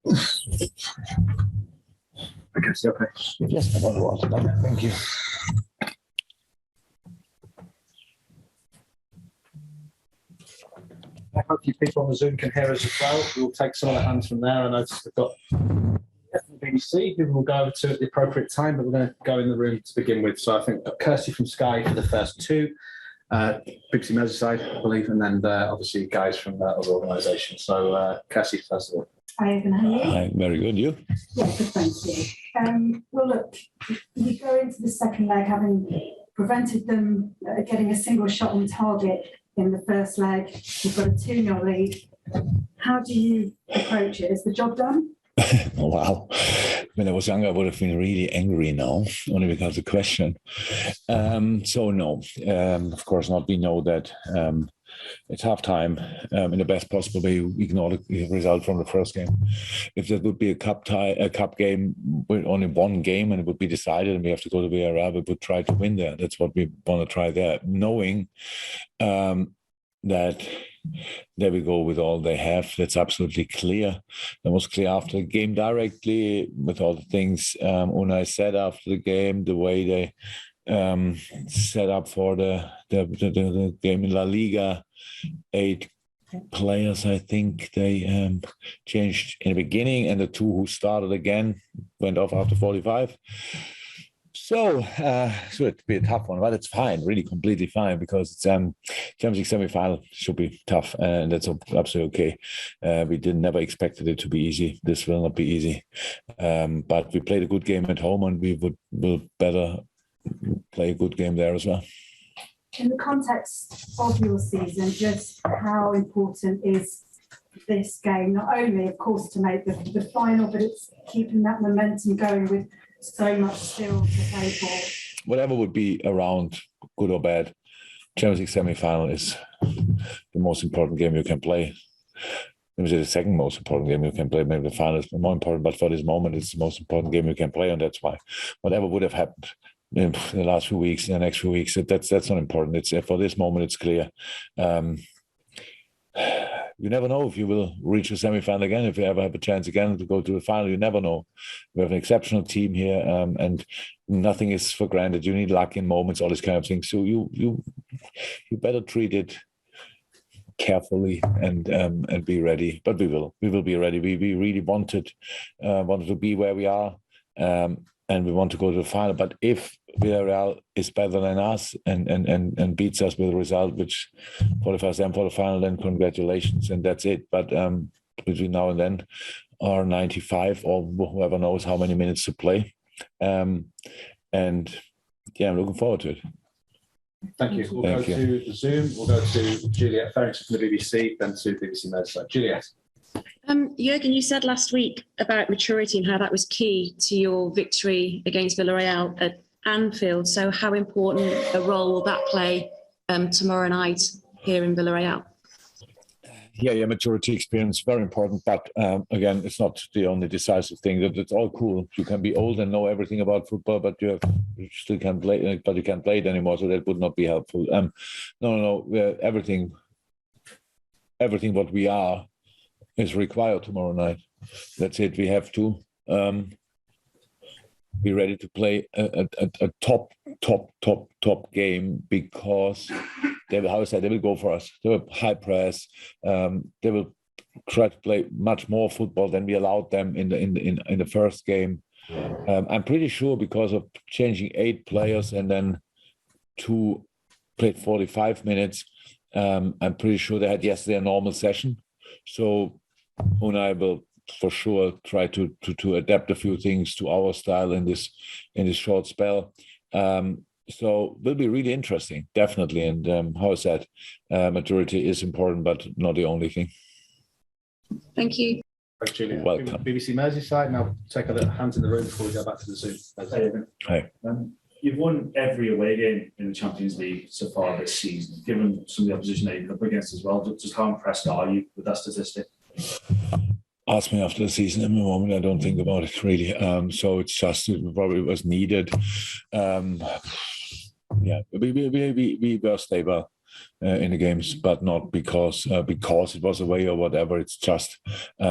Okay. Yes, I want to water. Thank you. I hope you people on the Zoom can hear us as well. We'll take some of the hands from there. I noticed we've got the BBC who will go over to at the appropriate time, but we're going to go in the room to begin with. So I think Kirsty from Sky for the first two, BBC Merseyside, I believe, and then obviously guys from other organisations. So Kirsty, first of all. Hi, Evan, how are you? Hi, very good. You? Yeah, good, thank you. Well, look, you go into the second leg having prevented them getting a single shot on target in the first leg. You've got a 2-0 lead. How do you approach it? Is the job done? Oh, wow. When I was younger, I would have been really angry now, only because of the question. So, no, of course not. We know that it's half-time. In the best possible way, you ignore the result from the first game. If that would be a cup game with only one game and it would be decided and we have to go to Villarreal, we would try to win there. That's what we want to try there, knowing that there we go with all they have. That's absolutely clear. That was clear after the game directly with all the things Unai said after the game, the way they set up for the game in La Liga. 8 players, I think they changed in the beginning, and the 2 who started again went off after 45. So it'd be a tough one, but it's fine, really completely fine, because it's Champions League semi-final should be tough, and that's absolutely okay. We never expected it to be easy. This will not be easy, but we played a good game at home, and we will better play a good game there as well. In the context of your season, just how important is this game? Not only, of course, to make the final, but it's keeping that momentum going with so much still to play for. Whatever would be around, good or bad, Champions League semi-final is the most important game you can play. Maybe the second most important game you can play. Maybe the final is more important, but for this moment, it's the most important game you can play, and that's why whatever would have happened in the last few weeks, in the next few weeks, that's not important. It's for this moment, it's clear. You never know if you will reach a semi-final again, if you ever have a chance again to go to the final. You never know. We have an exceptional team here, and nothing is for granted. You need luck in moments, all these kind of things. So you better treat it carefully and be ready. But we will be ready. We really wanted to be where we are, and we want to go to the final. But if Villarreal is better than us and beats us with a result which qualifies them for the final, then congratulations, and that's it. But between now and then are 95 or whoever knows how many minutes to play. And yeah, I'm looking forward to it. Thank you. We'll go to Zoom. We'll go to Juliet Ferrington from the BBC, then to BBC Merseyside. Juliet. Jürgen, you said last week about maturity and how that was key to your victory against Villarreal at Anfield. So how important a role will that play tomorrow night here in Villarreal? Yeah, maturity experience, very important. But again, it's not the only decisive thing. It's all cool. You can be old and know everything about football, but you still can't play, but you can't play it anymore. So that would not be helpful. No. Everything what we are is required tomorrow night. That's it. We have to be ready to play a top game, because they will go for us. They will high press. They will try to play much more football than we allowed them in the first game. I'm pretty sure because of changing 8 players and then 2 played 45 minutes. I'm pretty sure they had yesterday a normal session. So Unai will for sure try to adapt a few things to our style in this short spell. So will be really interesting, definitely. And how I said, maturity is important, but not the only thing. Thank you. Thanks, Julian. Welcome. BBC Merseyside. Now take a hands in the room before we go back to the Zoom. Hi. You've won every away game in the Champions League so far this season. Given some of the opposition that you've up against as well, just how impressed are you with that statistic? Ask me after the season. At the moment, I don't think about it really. So it's just it probably was needed. Yeah, we were stable. in the games, but not because it was away or whatever. It's just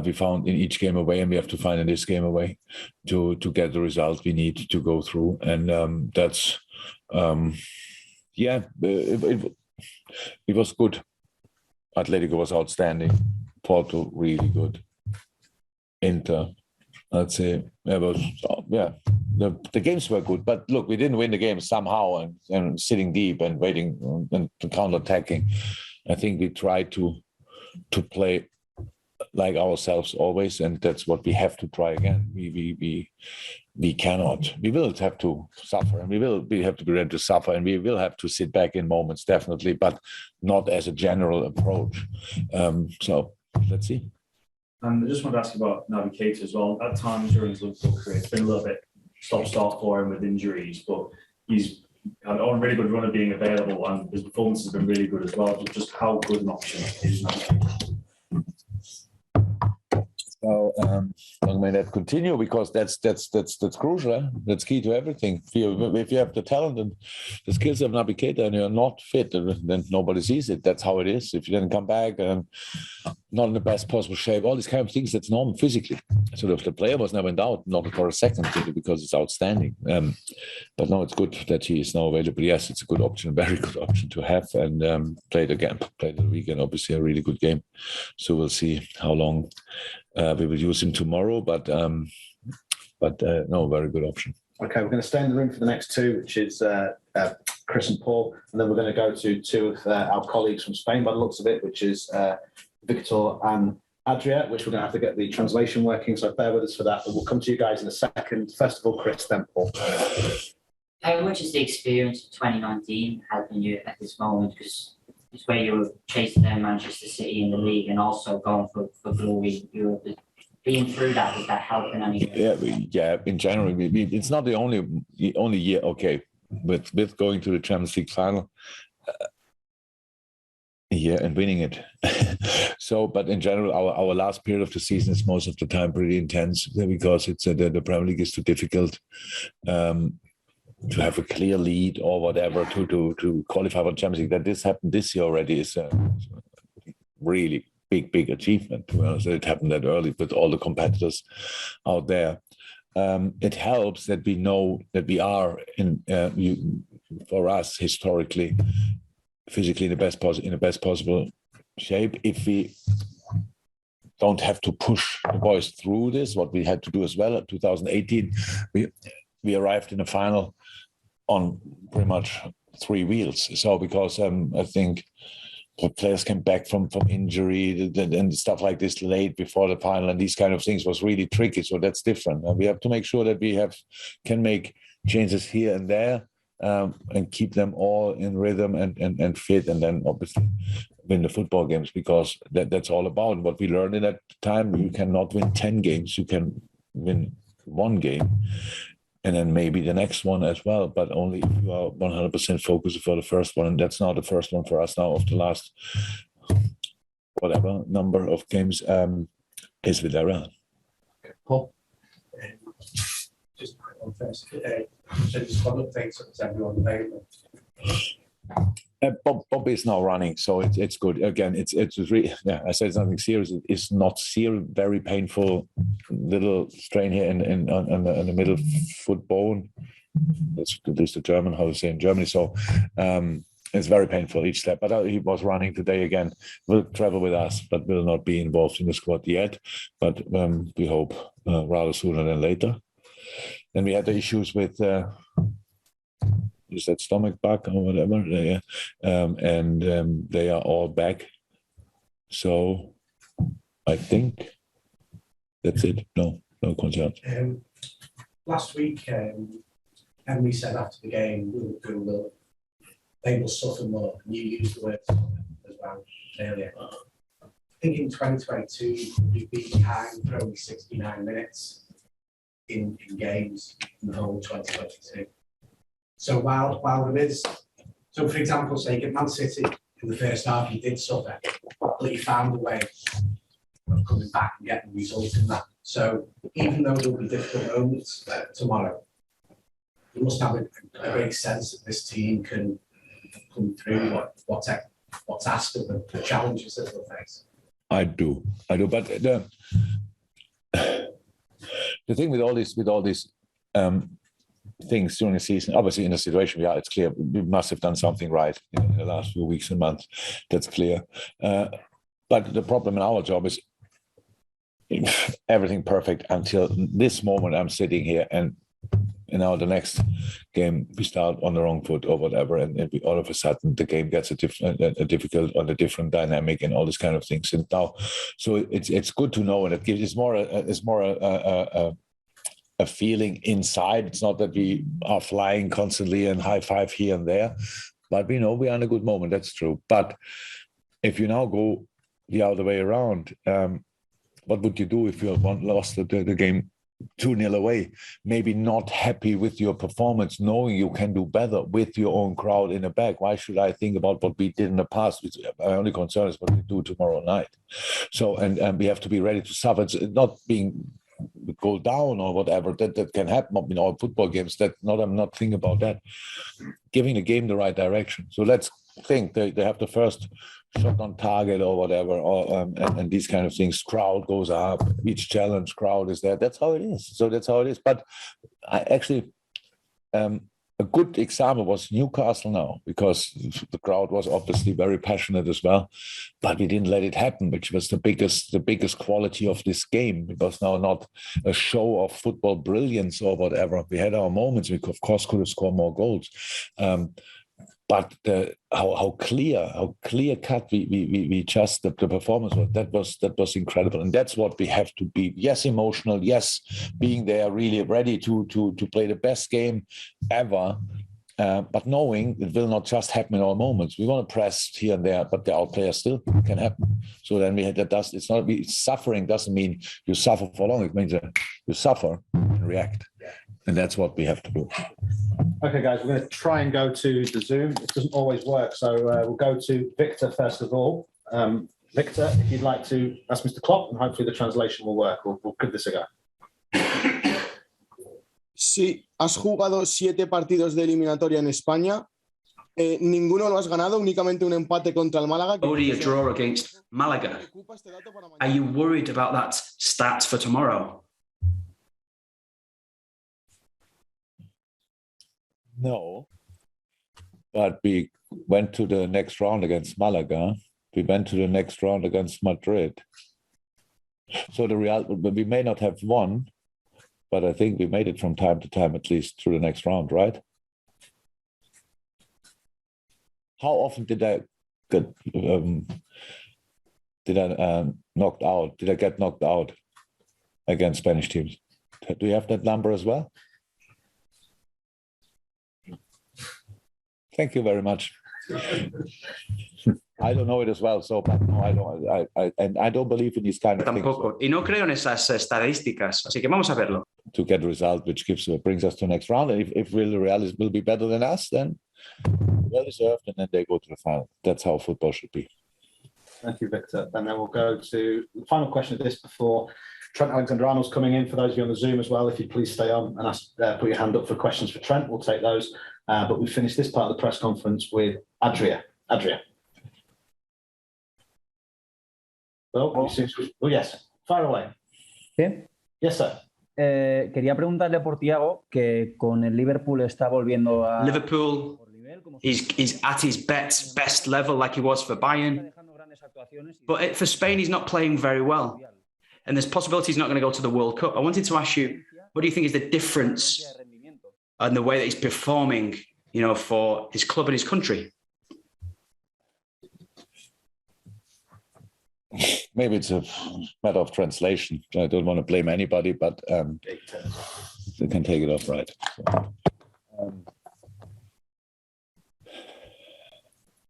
we found in each game a way, and we have to find in this game a way to get the result we need to go through, and that's it was good. Atletico was outstanding. Porto really good. Inter, I'd say, the games were good, but look, we didn't win the game somehow and sitting deep and waiting and counter-attacking. I think we tried to play like ourselves always, and that's what we have to try again. We cannot. We will have to suffer, and we have to be ready to suffer, and we will have to sit back in moments, definitely, but not as a general approach. So let's see. And I just wanted to ask you about Naby Keita as well. At times during his Liverpool career, it's been a little bit stop-start for him with injuries, but he's had a really good run of being available, and his performance has been really good as well. Just how good an option is Naby Keita? So long may that continue, because that's crucial. Eh? That's key to everything. If you have the talent and the skills of Naby Keita and you're not fit, then nobody sees it. That's how it is. If you then come back and not in the best possible shape, all these kind of things, that's normal physically. So if the player was never in doubt, not for a second, simply because it's outstanding. But no, it's good that he is now available. Yes, it's a good option, a very good option to have, and played the weekend, obviously a really good game. So we'll see how long we will use him tomorrow, but no, very good option. Okay, we're going to stay in the room for the next two, which is Chris and Paul, and then we're going to go to two of our colleagues from Spain by the looks of it, which is Victor and Adria, which we're going to have to get the translation working, so bear with us for that, but we'll come to you guys in a second. First of all, Chris, then Paul. How much is the experience of 2019 helping you at this moment? Because it's where you were chasing down Manchester City in the league and also going for glory. You were being through that. Is that helping anything? Yeah. In general, it's not the only year. Okay, with going to the Champions League final. And winning it. So, but in general, our last period of the season is most of the time pretty intense because it's the Premier League is too difficult to have a clear lead or whatever to qualify for the Champions League. That this happened this year already is a really big achievement. Well, so it happened that early with all the competitors out there. It helps that we know that we are for us historically, physically in the best possible shape. If we don't have to push the boys through this, what we had to do as well in 2018, we arrived in the final on pretty much three wheels. So because I think the players came back from injury and stuff like this late before the final, and these kind of things was really tricky. So that's different. And we have to make sure that we can make changes here and there. And keep them all in rhythm and fit, and then obviously win the football games, because that's all about what we learned in that time. You cannot win 10 games. You can win one game and then maybe the next one as well, but only if you are 100% focused for the first one. And that's not the first one for us now of the last whatever number of games is Villarreal. Paul? Just a quick one first. So the squad updates is everyone available? Bob is now running, so it's good. Again, it's really, I said it's nothing serious. It's not serious, very painful little strain here in the middle foot bone. That's at least the German, how to say in Germany. So it's very painful each step. But he was running today again. Will travel with us, but will not be involved in the squad yet. But we hope rather sooner than later. Then we had the issues with is that stomach bug or whatever, and they are all back. So I think that's it. No concerns. Last week, Henry said after the game, they will suffer more. And you used the word suffer as well earlier. I think in 2022, you've been behind for only 69 minutes. In games in the whole 2022. So while there is, so for example, say at Man City in the first half, you did suffer, but you found a way of coming back and getting results in that. So even though there'll be difficult moments tomorrow, you must have a great sense that this team can come through what's asked of them, the challenges that they'll face? I do. But the thing with all these things during the season, obviously in the situation we are, it's clear we must have done something right in the last few weeks and months. That's clear. But the problem in our job is everything perfect until this moment. I'm sitting here and the next game we start on the wrong foot or whatever, and all of a sudden the game gets a difficult on a different dynamic and all these kind of things. And now, so it's good to know, and it gives it's more a feeling inside. It's not that we are flying constantly and high five here and there, but we know we are in a good moment. That's true. But if you now go the other way around, what would you do if you lost the game 2-0 away? Maybe not happy with your performance, knowing you can do better with your own crowd in the back. Why should I think about what we did in the past? My only concern is what we do tomorrow night. So, and we have to be ready to suffer. It's not being go down or whatever that can happen in our football games. I'm not thinking about that. Giving the game the right direction. So let's think they have the first shot on target or whatever, or and these kind of things. Crowd goes up, each challenge, crowd is there. That's how it is. So that's how it is. But I actually, a good example was Newcastle now, because the crowd was obviously very passionate as well, but we didn't let it happen, which was the biggest quality of this game. It was now not a show of football brilliance or whatever. We had our moments. We of course could have scored more goals. But how clear cut we just the performance was, that was incredible, and that's what we have to be. Yes, emotional. Yes, being there, really ready to play the best game ever. But knowing it will not just happen in all moments. We want to press here and there, but the outplayer still can happen. So then we had that. It's not suffering. Doesn't mean you suffer for long. It means that you suffer and react, and that's what we have to do. Okay, guys, we're going to try and go to the Zoom. It doesn't always work, so we'll go to Victor first of all. Victor, if you'd like to ask Mr. Klopp, and hopefully the translation will work. We'll give this a go. Sí, has jugado 7 partidos de eliminatoria en España. Ninguno lo has ganado, únicamente un empate contra el Málaga. Only a draw against Malaga. Are you worried about that stat for tomorrow? No, but we went to the next round against Malaga. We went to the next round against Madrid. So we may not have won, but I think we made it from time to time, at least through the next round, right? How often did I get knocked out? Did I get knocked out against Spanish teams? Do you have that number as well? Thank you very much. I don't know it as well, so but no, I don't. I don't believe in these kind of Tampoco. things. Y no creo en esas estadísticas, así que vamos a verlo. To get a result which brings us to the next round. And if Villarreal will be better than us, then well deserved, and then they go to the final. That's how football should be. Thank you, Victor. And then we'll go to the final question of this before Trent Alexander-Arnold's coming in. For those of you on the Zoom as well, if you'd please stay on and put your hand up for questions for Trent, we'll take those. But we finished this part of the press conference with Adria. Well, yes, fire away. ¿Sí? Yes, sir. Quería preguntarle por Thiago, que con el Liverpool está volviendo a... Liverpool is at his best level like he was for Bayern. But for Spain, he's not playing very well. And there's possibility he's not going to go to the World Cup. I wanted to ask you, what do you think is the difference in the way that he's performing, for his club and his country? Maybe it's a matter of translation. I don't want to blame anybody, but they can take it off right.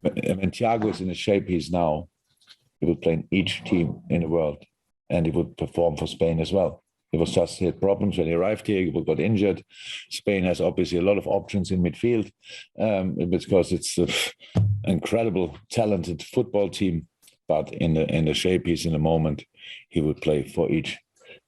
When Thiago is in the shape he's now, he would play in each team in the world, and he would perform for Spain as well. He was just he had problems when he arrived here. He got injured. Spain has obviously a lot of options in midfield because it's an incredible, talented football team. But in the shape he's in the moment, he would play for each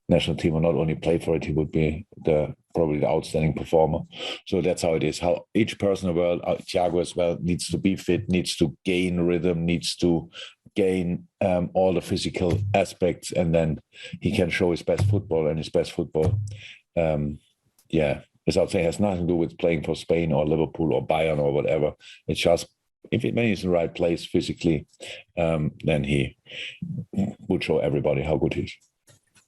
national team, or not only play for it, he would be the probably the outstanding performer. So that's how it is. How each person in the world, Thiago as well, needs to be fit, needs to gain rhythm, needs to gain all the physical aspects, and then he can show his best football. And his best football, as I would say, has nothing to do with playing for Spain or Liverpool or Bayern or whatever. It's just when he's in the right place physically, then he would show everybody how good he is.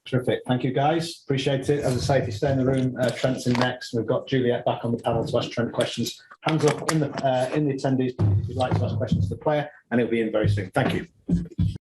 Terrific. Thank you, guys. Appreciate it. As I say, if you stay in the room, Trent's in next. We've got Juliet back on the panel to ask Trent questions. Hands up in the attendees if you'd like to ask questions to the player, and it'll be in very soon. Thank you.